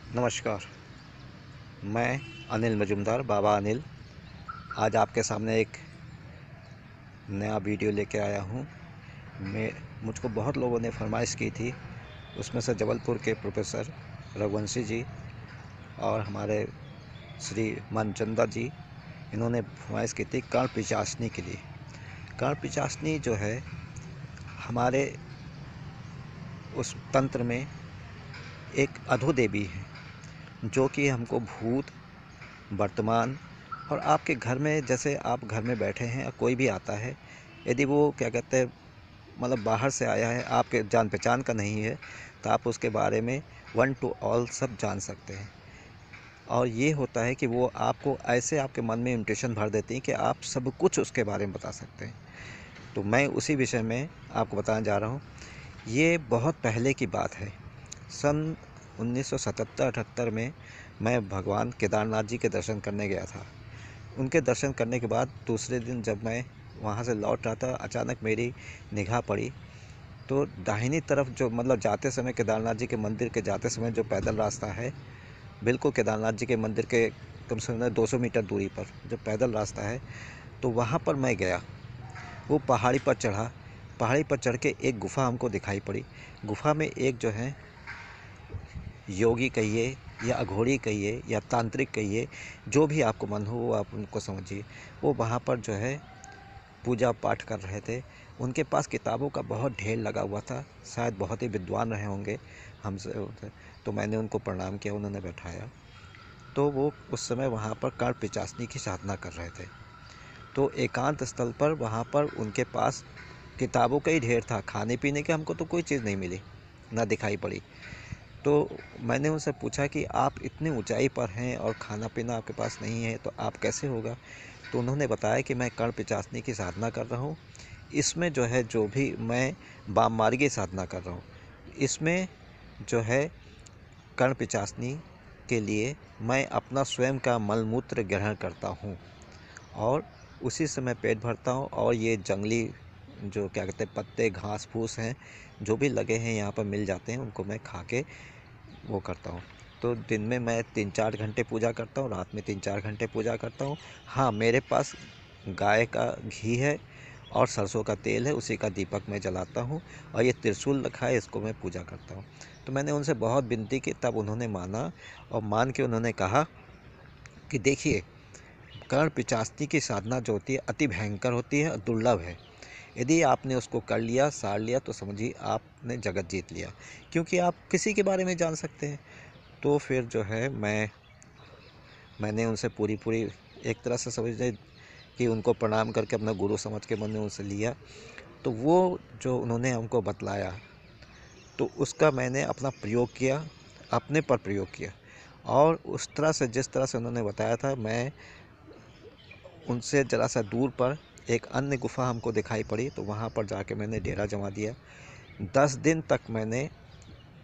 नमस्कार। मैं अनिल मजुमदार, बाबा अनिल, आज आपके सामने एक नया वीडियो लेके आया हूँ। मैं मुझको बहुत लोगों ने फरमाइश की थी, उसमें से जबलपुर के प्रोफेसर रघुवंशी जी और हमारे श्री मनचंदा जी, इन्होंने फरमाइश की थी कर्ण पिचासनी के लिए। कर्ण पिचासनी जो है हमारे उस तंत्र में एक अधोदेवी है, जो कि हमको भूत, वर्तमान और आपके घर में, जैसे आप घर में बैठे हैं, कोई भी आता है, यदि वो क्या कहते हैं मतलब बाहर से आया है, आपके जान पहचान का नहीं है, तो आप उसके बारे में वन टू ऑल सब जान सकते हैं। और ये होता है कि वो आपको ऐसे आपके मन में इम्प्रेशन भर देती हैं कि आप सब कुछ उसके बारे में बता सकते हैं। तो मैं उसी विषय में आपको बताने जा रहा हूँ। ये बहुत पहले की बात है, सन 1977-78 में मैं भगवान केदारनाथ जी के दर्शन करने गया था। उनके दर्शन करने के बाद दूसरे दिन जब मैं वहाँ से लौट रहा था, अचानक मेरी निगाह पड़ी तो दाहिनी तरफ जो मतलब जाते समय केदारनाथ जी के मंदिर के जाते समय जो पैदल रास्ता है, बिल्कुल केदारनाथ जी के मंदिर के कम से कम 200 मीटर दूरी पर जो पैदल रास्ता है, तो वहाँ पर मैं गया। वो पहाड़ी पर चढ़ा, पहाड़ी पर चढ़ के एक गुफ़ा हमको दिखाई पड़ी। गुफ़ा में एक जो है योगी कहिए या अघोरी कहिए या तांत्रिक कहिए, जो भी आपको मन हो वो आप उनको समझिए, वो वहाँ पर जो है पूजा पाठ कर रहे थे। उनके पास किताबों का बहुत ढेर लगा हुआ था, शायद बहुत ही विद्वान रहे होंगे हमसे। तो मैंने उनको प्रणाम किया, उन्होंने बैठाया। तो वो उस समय वहाँ पर कर्ण पिचासनी की साधना कर रहे थे। तो एकांत स्थल पर वहाँ पर उनके पास किताबों का ही ढेर था, खाने पीने के हमको तो कोई चीज़ नहीं मिली, ना दिखाई पड़ी। तो मैंने उनसे पूछा कि आप इतनी ऊंचाई पर हैं और खाना पीना आपके पास नहीं है, तो आप कैसे होगा? तो उन्होंने बताया कि मैं कर्ण पिचासनी की साधना कर रहा हूँ। इसमें जो है, जो भी मैं वाम मार्गी साधना कर रहा हूँ, इसमें जो है कर्ण पिचासनी के लिए मैं अपना स्वयं का मलमूत्र ग्रहण करता हूँ और उसी से मैं पेट भरता हूँ। और ये जंगली जो क्या कहते हैं पत्ते घास फूस हैं, जो भी लगे हैं यहाँ पर मिल जाते हैं, उनको मैं खा के वो करता हूँ। तो दिन में मैं 3-4 घंटे पूजा करता हूँ, रात में 3-4 घंटे पूजा करता हूँ। हाँ, मेरे पास गाय का घी है और सरसों का तेल है, उसी का दीपक मैं जलाता हूँ और ये त्रिशूल रखा है, इसको मैं पूजा करता हूँ। तो मैंने उनसे बहुत विनती की, तब उन्होंने माना और मान के उन्होंने कहा कि देखिए, कर्ण पिचासनी की साधना जो होती है अति भयंकर होती है और दुर्लभ है। यदि आपने उसको कर लिया, सार लिया, तो समझिए आपने जगत जीत लिया, क्योंकि आप किसी के बारे में जान सकते हैं। तो फिर जो है मैंने उनसे पूरी एक तरह से समझिए कि उनको प्रणाम करके अपना गुरु समझ के मैंने उनसे लिया। तो वो जो उन्होंने हमको बतलाया, तो उसका मैंने अपना प्रयोग किया, अपने पर प्रयोग किया। और उस तरह से, जिस तरह से उन्होंने बताया था, मैं उनसे ज़रा सा दूर पर एक अन्य गुफ़ा हमको दिखाई पड़ी, तो वहाँ पर जाके मैंने डेरा जमा दिया। 10 दिन तक मैंने,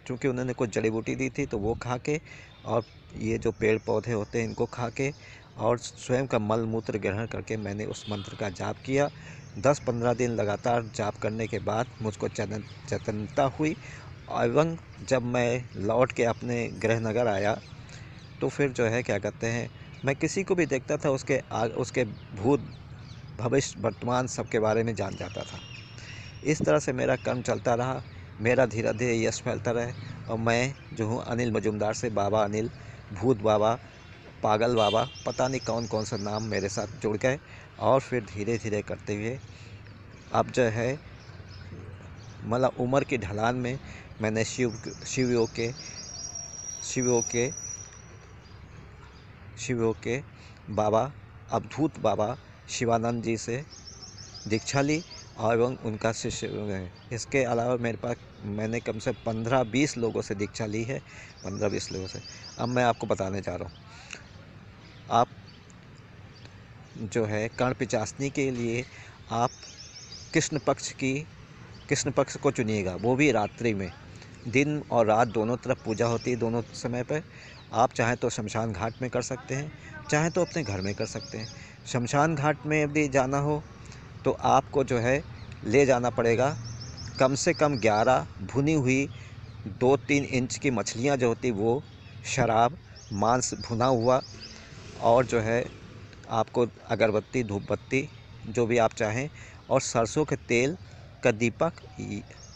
चूँकि उन्होंने कुछ जड़ी बूटी दी थी, तो वो खा के और ये जो पेड़ पौधे होते हैं इनको खा के और स्वयं का मल मूत्र ग्रहण करके मैंने उस मंत्र का जाप किया। 10-15 दिन लगातार जाप करने के बाद मुझको चैतन्यता हुई। एवं जब मैं लौट के अपने गृह नगर आया, तो फिर जो है क्या कहते हैं, मैं किसी को भी देखता था, उसके भूत भविष्य वर्तमान सब के बारे में जान जाता था। इस तरह से मेरा कर्म चलता रहा, मेरा धीरे धीरे यश फैलता रहे और मैं जो हूँ अनिल मजुमदार से बाबा अनिल, भूत बाबा, पागल बाबा, पता नहीं कौन कौन सा नाम मेरे साथ जुड़ गए। और फिर धीरे धीरे करते हुए अब जो है मतलब उम्र की ढलान में मैंने शिव योग के बाबा अवधूत बाबा शिवानंद जी से दीक्षा ली और एवं उनका शिष्य हैं। इसके अलावा मैंने कम से 15-20 लोगों से दीक्षा ली है, 15-20 लोगों से। अब मैं आपको बताने जा रहा हूँ। आप जो है कर्ण पिचासनी के लिए आप कृष्ण पक्ष को चुनिएगा, वो भी रात्रि में। दिन और रात दोनों तरफ पूजा होती है, दोनों समय पर। आप चाहें तो शमशान घाट में कर सकते हैं, चाहें तो अपने घर में कर सकते हैं। शमशान घाट में यदि जाना हो तो आपको जो है ले जाना पड़ेगा कम से कम 11 भुनी हुई 2-3 इंच की मछलियाँ जो होती वो शराब, मांस भुना हुआ और जो है आपको अगरबत्ती, धूपबत्ती जो भी आप चाहें, और सरसों के तेल का दीपक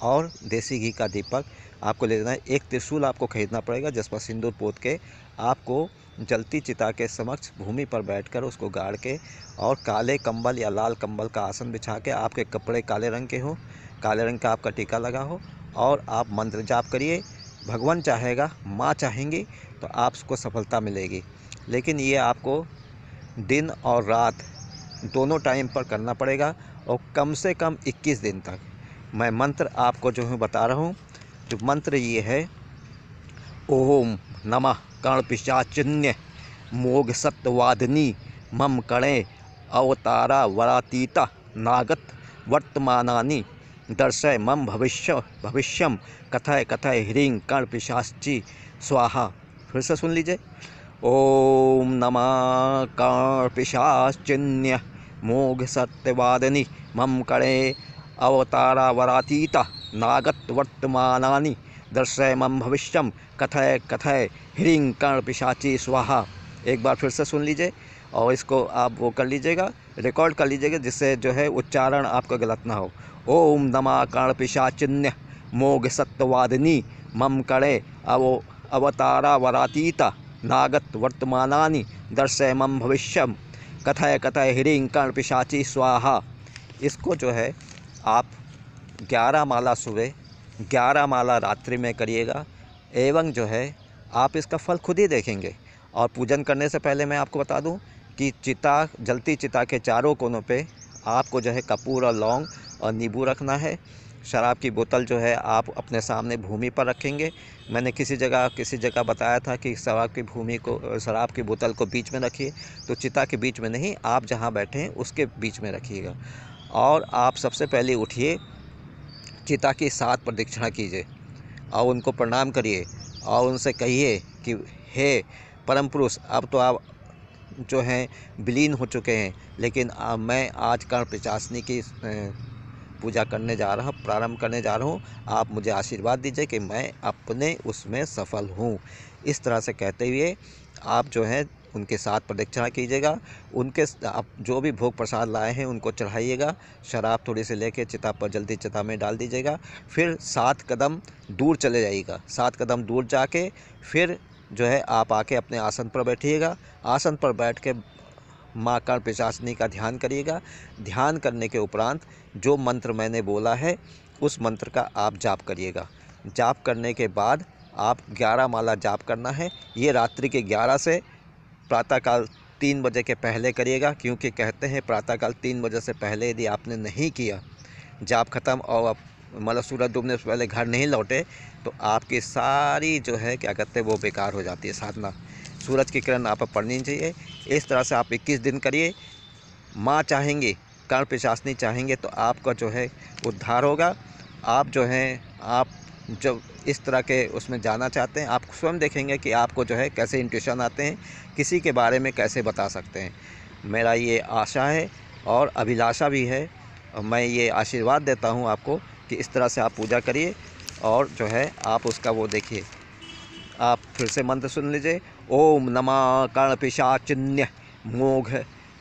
और देसी घी का दीपक आपको ले लेना है। एक त्रिशूल आपको खरीदना पड़ेगा जिस पर सिंदूर पोत के आपको जलती चिता के समक्ष भूमि पर बैठकर उसको गाड़ के और काले कंबल या लाल कंबल का आसन बिछा के, आपके कपड़े काले रंग के हो, काले रंग का आपका टीका लगा हो, और आप मंत्र जाप करिए। भगवान चाहेगा, माँ चाहेंगी तो आपको सफलता मिलेगी। लेकिन ये आपको दिन और रात दोनों टाइम पर करना पड़ेगा और कम से कम 21 दिन तक। मैं मंत्र आपको जो हूँ बता रहा हूँ। जो मंत्र ये है, ओम नमः कर्णपिशाचिन्य मोघ सत्वादिनी मम कणे अवतारा वरातीता नागत वर्तमानानि दर्शय मम भविष्यम कथय कथय ह्रीं कर्णपिशाची स्वाहा। फिर से सुन लीजिए। ओम नमः कर्णपिशाचिन्य मोघ सत्यवादिनी मम कणे अवतारा वरातीता नागत वर्तमानानि दर्शय मम भविष्यम कथय कथय ह्रीं कर्णपिशाची स्वाहा। एक बार फिर से सुन लीजिए और इसको आप वो कर लीजिएगा, रिकॉर्ड कर लीजिएगा, जिससे जो है उच्चारण आपका गलत ना हो। ओम नमः कर्णपिशाचिन्य मोघ सत्यवादिनी मम कणे अवतारा वरातीता नागत वर्तमानानि दर्शय मम भविष्यम कथय कथय ह्रीं कर्णपिशाची स्वाहा। इसको जो है आप 11 माला सुबह, 11 माला रात्रि में करिएगा, एवं जो है आप इसका फल खुद ही देखेंगे। और पूजन करने से पहले मैं आपको बता दूं कि चिता, जलती चिता के चारों कोनों पे आपको जो है कपूर और लौंग और नींबू रखना है। शराब की बोतल जो है आप अपने सामने भूमि पर रखेंगे। मैंने किसी जगह बताया था कि शराब की बोतल को बीच में रखिए, तो चिता के बीच में नहीं, आप जहाँ बैठे हैं उसके बीच में रखिएगा। और आप सबसे पहले उठिए, चिता की 7 प्रदक्षिणा कीजिए और उनको प्रणाम करिए और उनसे कहिए कि हे परम पुरुष, अब तो आप जो हैं विलीन हो चुके हैं, लेकिन मैं आज कर्णपिशाचिनी की पूजा करने जा रहा हूँ, प्रारंभ करने जा रहा हूँ। आप मुझे आशीर्वाद दीजिए कि मैं अपने उसमें सफल हूँ। इस तरह से कहते हुए आप जो है उनके 7 प्रदक्षिणा कीजिएगा। उनके आप जो भी भोग प्रसाद लाए हैं उनको चढ़ाइएगा। शराब थोड़ी सी लेके चिता पर जल्दी चिता में डाल दीजिएगा। फिर 7 कदम दूर चले जाइएगा। 7 कदम दूर जाके फिर जो है आप आके अपने आसन पर बैठिएगा। आसन पर बैठ के माँ कर्णपिशाचिनी का ध्यान करिएगा। ध्यान करने के उपरांत जो मंत्र मैंने बोला है उस मंत्र का आप जाप करिएगा। जाप करने के बाद आप 11 माला जाप करना है। ये रात्रि के 11 से प्रातःकाल 3 बजे के पहले करिएगा, क्योंकि कहते हैं प्रातःकाल 3 बजे से पहले यदि आपने नहीं किया, जाप ख़त्म और मतलब सूरज डूबने से पहले घर नहीं लौटे, तो आपकी सारी जो है क्या कहते हैं वो बेकार हो जाती है साधना। सूरज की किरण आप पर पड़नी चाहिए। इस तरह से आप 21 दिन करिए। माँ चाहेंगी, कर्णपिशाचिनी चाहेंगे तो आपका जो है उद्धार होगा। आप जो हैं, आप जब इस तरह के उसमें जाना चाहते हैं, आप स्वयं देखेंगे कि आपको जो है कैसे इंट्यूशन आते हैं, किसी के बारे में कैसे बता सकते हैं। मेरा ये आशा है और अभिलाषा भी है, और मैं ये आशीर्वाद देता हूँ आपको कि इस तरह से आप पूजा करिए और जो है आप उसका वो देखिए। आप फिर से मंत्र सुन लीजिए। ओम नमः कर्णपिशाचिन्य मोघ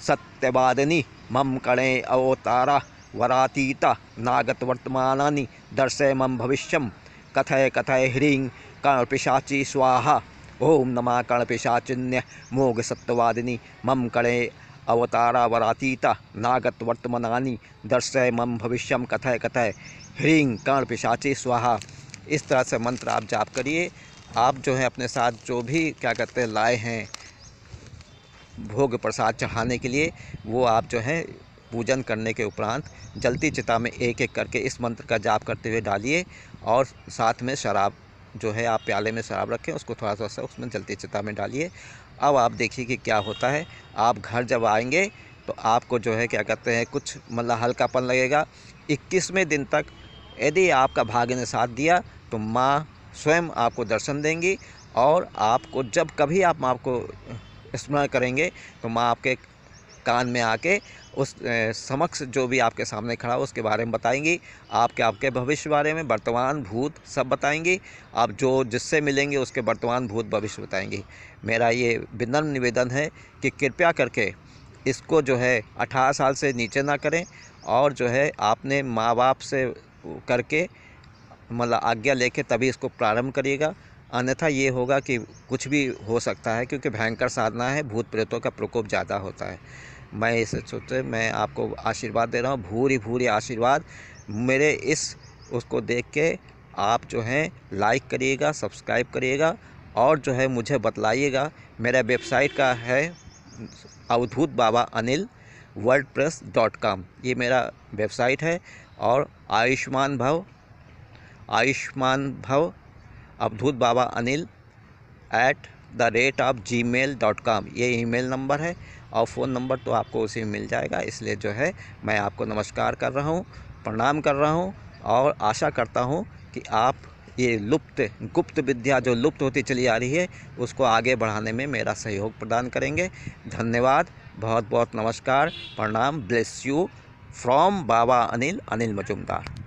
सत्यवादिनी मम कणे अवतारा वरातीता नागत वर्तमानानि दर्शय मम भविष्यम कथय कथय ह्रीं कर्णपिशाची स्वाहा। ओम नमः कर्णपिशाचिन्य मोघ सत्यवादिनी मम कणे अवतारा वरातीता नागत वर्तमानानि दर्शय मम भविष्यम कथय कथय ह्रीं कर्णपिशाची स्वाहा। इस तरह से मंत्र आप जाप करिए। आप जो है अपने साथ जो भी क्या कहते हैं लाए हैं भोग प्रसाद चढ़ाने के लिए, वो आप जो है पूजन करने के उपरांत जलती चिता में एक एक करके इस मंत्र का जाप करते हुए डालिए। और साथ में शराब जो है, आप प्याले में शराब रखें, उसको थोड़ा सा उसमें जलती चिता में डालिए। अब आप देखिए कि क्या होता है। आप घर जब आएंगे तो आपको जो है क्या कहते हैं कुछ मतलब हल्कापन लगेगा। 21वें दिन तक यदि आपका भाग्य ने साथ दिया तो माँ स्वयं आपको दर्शन देंगी, और आपको जब कभी आप माँ को स्मरण करेंगे तो माँ आपके कान में आके उस समक्ष जो भी आपके सामने खड़ा हो उसके बारे में बताएंगी। आपके भविष्य बारे में, वर्तमान भूत सब बताएंगी। आप जो जिससे मिलेंगे उसके वर्तमान भूत भविष्य बताएंगी। मेरा ये विनम्र निवेदन है कि कृपया करके इसको जो है 18 साल से नीचे ना करें, और जो है आपने माँ बाप से करके मतलब आज्ञा लेके तभी इसको प्रारंभ करिएगा, अन्यथा ये होगा कि कुछ भी हो सकता है, क्योंकि भयंकर साधना है, भूत प्रेतों का प्रकोप ज़्यादा होता है। मैं इस सोचे मैं आपको आशीर्वाद दे रहा हूँ, भूरी भूरी आशीर्वाद। मेरे इस उसको देख के आप जो हैं लाइक करिएगा, सब्सक्राइब करिएगा, और जो है मुझे बतलाइएगा। मेरा वेबसाइट का है अवधूत बाबा अनिल wordpress.com, ये मेरा वेबसाइट है। और आयुष्मान भव अवधूत बाबा अनिल @gmail.com, ये ईमेल नंबर है, और फ़ोन नंबर तो आपको उसी में मिल जाएगा। इसलिए जो है मैं आपको नमस्कार कर रहा हूँ, प्रणाम कर रहा हूँ, और आशा करता हूँ कि आप ये गुप्त विद्या जो लुप्त होती चली आ रही है उसको आगे बढ़ाने में मेरा सहयोग प्रदान करेंगे। धन्यवाद, बहुत बहुत नमस्कार, प्रणाम, bless you from Baba Anil Majumdar.